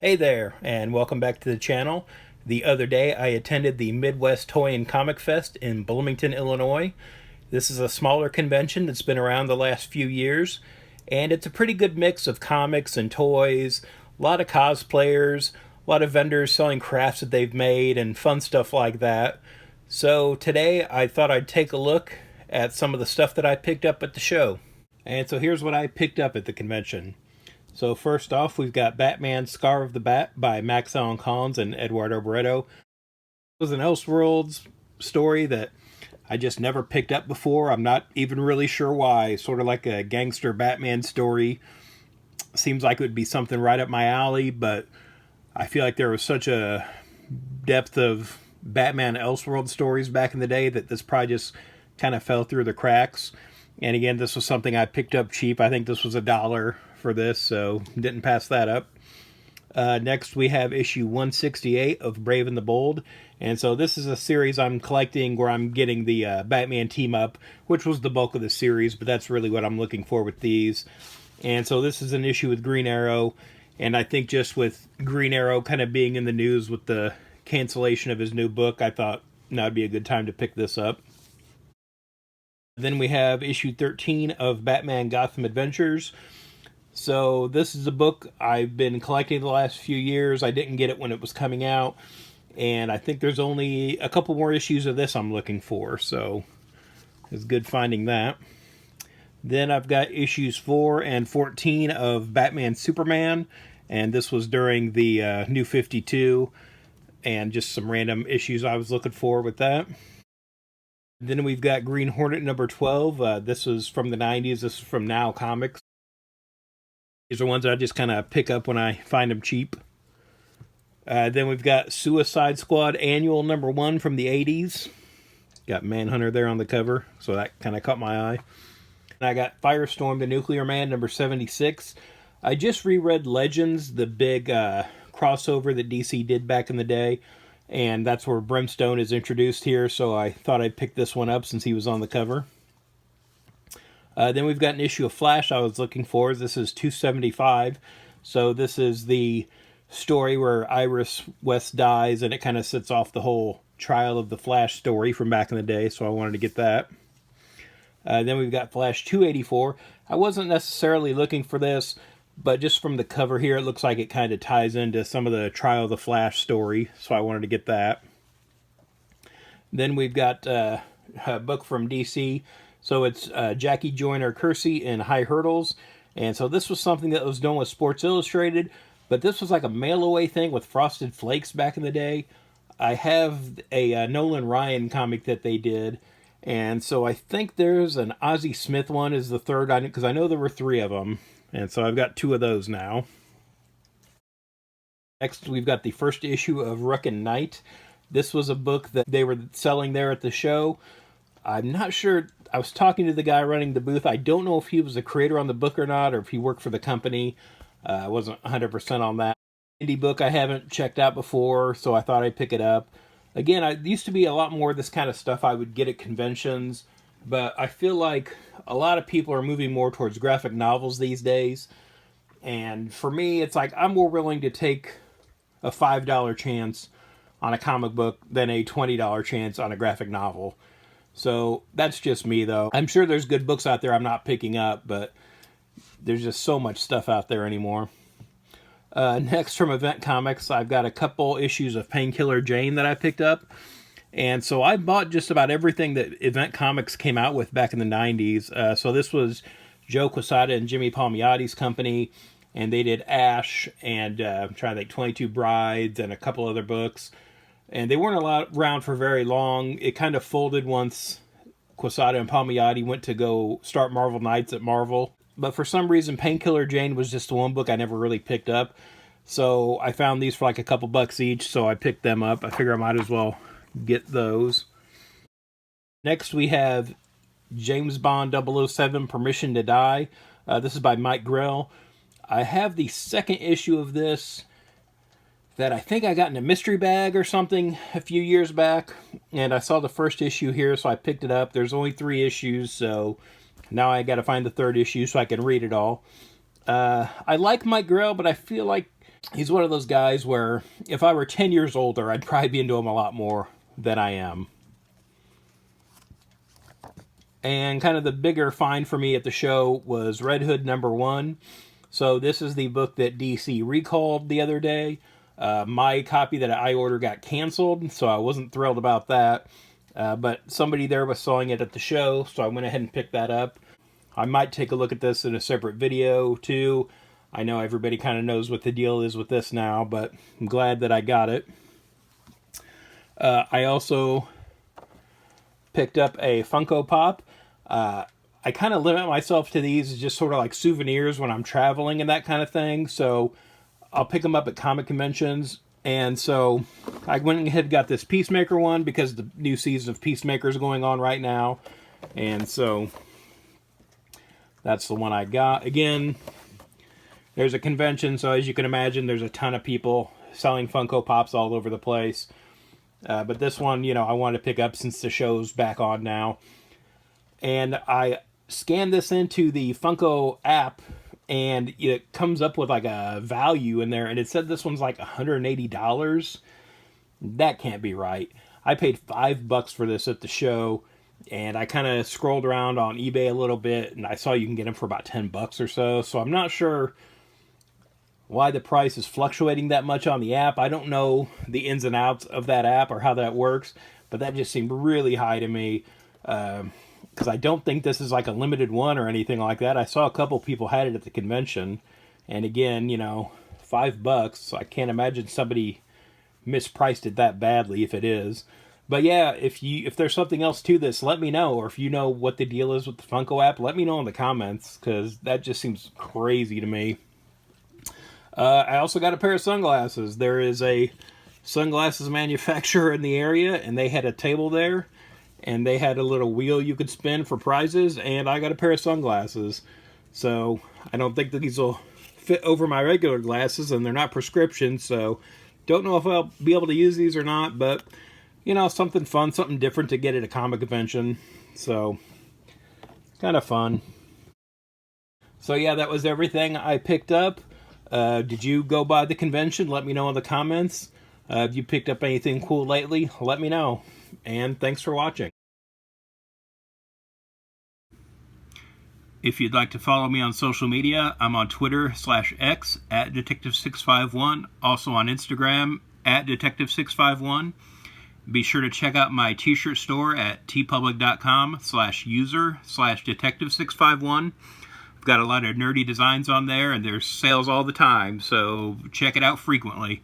Hey there, and welcome back to the channel. The other day, I attended the Midwest Toy and Comic Fest in Bloomington, Illinois. This is a smaller convention that's been around the last few years, and it's a pretty good mix of comics and toys, a lot of cosplayers, a lot of vendors selling crafts that they've made, and fun stuff like that. So today, I thought I'd take a look at some of the stuff that I picked up at the show. And so here's what I picked up at the convention. So first off, we've got Batman Scar of the Bat by Max Allan Collins and Eduardo Barreto. It was an Elseworlds story that I just never picked up before. I'm not even really sure why. Sort of like a gangster Batman story. Seems like it would be something right up my alley, but I feel like there was such a depth of Batman Elseworld stories back in the day that this probably just kind of fell through the cracks. And again, this was something I picked up cheap. I think this was $1 for this, so didn't pass that up. Next, we have issue 168 of Brave and the Bold. And so this is a series I'm collecting where I'm getting the Batman team up, which was the bulk of the series, but that's really what I'm looking for with these. And so this is an issue with Green Arrow, and I think just with Green Arrow kind of being in the news with the cancellation of his new book, I thought that would be a good time to pick this up. Then we have issue 13 of Batman Gotham Adventures. So this is a book I've been collecting the last few years. I didn't get it when it was coming out, and I think there's only a couple more issues of this I'm looking for, so it's good finding that. Then I've got issues 4 and 14 of Batman Superman, and this was during the New 52, and just some random issues I was looking for with that. Then we've got Green Hornet number 12. This was from the 90s. This is from Now Comics. These are ones that I just kind of pick up when I find them cheap. Then we've got Suicide Squad Annual number 1 from the 80s. Got Manhunter there on the cover, so that kind of caught my eye. And I got Firestorm the Nuclear Man number 76. I just reread Legends, the big crossover that DC did back in the day. And that's where Brimstone is introduced here, so I thought I'd pick this one up since he was on the cover. Then we've got an issue of Flash I was looking for. This is 275. So this is the story where Iris West dies, and it kind of sets off the whole trial of the Flash story from back in the day, so I wanted to get that. Then we've got Flash 284. I wasn't necessarily looking for this, but just from the cover here, it looks like it kind of ties into some of the Trial of the Flash story, so I wanted to get that. Then we've got a book from DC. So it's Jackie Joyner Kersey in High Hurdles. And so this was something that was done with Sports Illustrated, but this was like a mail-away thing with Frosted Flakes back in the day. I have a Nolan Ryan comic that they did, and so I think there's an Ozzie Smith one is the third item, because I know there were 3 of them. And so I've got 2 of those now. Next, we've got the first issue of Ruck and Knight. This was a book that they were selling there at the show. I'm not sure. I was talking to the guy running the booth. I don't know if he was a creator on the book or not, or if he worked for the company. I wasn't 100% on that. Indie book I haven't checked out before, so I thought I'd pick it up. Again, I used to be a lot more of this kind of stuff I would get at conventions, but I feel like a lot of people are moving more towards graphic novels these days. And for me, it's like I'm more willing to take a $5 chance on a comic book than a $20 chance on a graphic novel. So that's just me, though. I'm sure there's good books out there I'm not picking up, but there's just so much stuff out there anymore. Next, from Event Comics, I've got a couple issues of Painkiller Jane that I picked up. And so I bought just about everything that Event Comics came out with back in the 90s. So this was Joe Quesada and Jimmy Palmiotti's company, and they did Ash and I'm trying to think 22 Brides and a couple other books. And they weren't around for very long. It kind of folded once Quesada and Palmiotti went to go start Marvel Knights at Marvel. But for some reason, Painkiller Jane was just the one book I never really picked up. So I found these for like a couple bucks each, so I picked them up. I figure I might as well get those. Next we have James Bond 007 Permission to Die. This is by Mike Grell. I have the second issue of this that I think I got in a mystery bag or something a few years back, and I saw the first issue here, so I picked it up. There's only 3 issues, so now I got to find the 3rd issue so I can read it all. I like Mike Grell, but I feel like He's one of those guys where if I were 10 years older, I'd probably be into him a lot more than I am. And kind of the bigger find for me at the show was Red Hood #1. So this is the book that DC recalled the other day. My copy that I ordered got canceled, so I wasn't thrilled about that. But somebody there was selling it at the show, so I went ahead and picked that up. I might take a look at this in a separate video too. I know everybody kind of knows what the deal is with this now, but I'm glad that I got it. I also picked up a Funko Pop. I kind of limit myself to these as just sort of like souvenirs when I'm traveling and that kind of thing. So I'll pick them up at comic conventions. And so I went ahead and got this Peacemaker one because the new season of Peacemaker is going on right now. And so that's the one I got. Again, there's a convention, so as you can imagine, there's a ton of people selling Funko Pops all over the place. But this one, you know, I wanted to pick up since the show's back on now. And I scanned this into the Funko app, and it comes up with like a value in there, and it said this one's like $180. That can't be right. I paid $5 for this at the show, and I kind of scrolled around on eBay a little bit, and I saw you can get them for about $10 or so. So I'm not sure why the price is fluctuating that much on the app. I don't know the ins and outs of that app or how that works, but that just seemed really high to me. Because I don't think this is like a limited one or anything like that. I saw a couple people had it at the convention, and again, you know, $5. So I can't imagine somebody mispriced it that badly if it is. But yeah, if there's something else to this, let me know. Or if you know what the deal is with the Funko app, let me know in the comments, because that just seems crazy to me. I also got a pair of sunglasses. There is a sunglasses manufacturer in the area, and they had a table there, and they had a little wheel you could spin for prizes, and I got a pair of sunglasses. So I don't think that these will fit over my regular glasses, and they're not prescription, so don't know if I'll be able to use these or not, but you know, something fun, something different to get at a comic convention. So kind of fun. So yeah, that was everything I picked up. Did you go by the convention? Let me know in the comments. If you picked up anything cool lately, let me know. And thanks for watching. If you'd like to follow me on social media, I'm on Twitter/X at Detective651, also on Instagram at Detective651. Be sure to check out my t-shirt store at tpublic.com/user/Detective651. I've got a lot of nerdy designs on there, and there's sales all the time, so check it out frequently.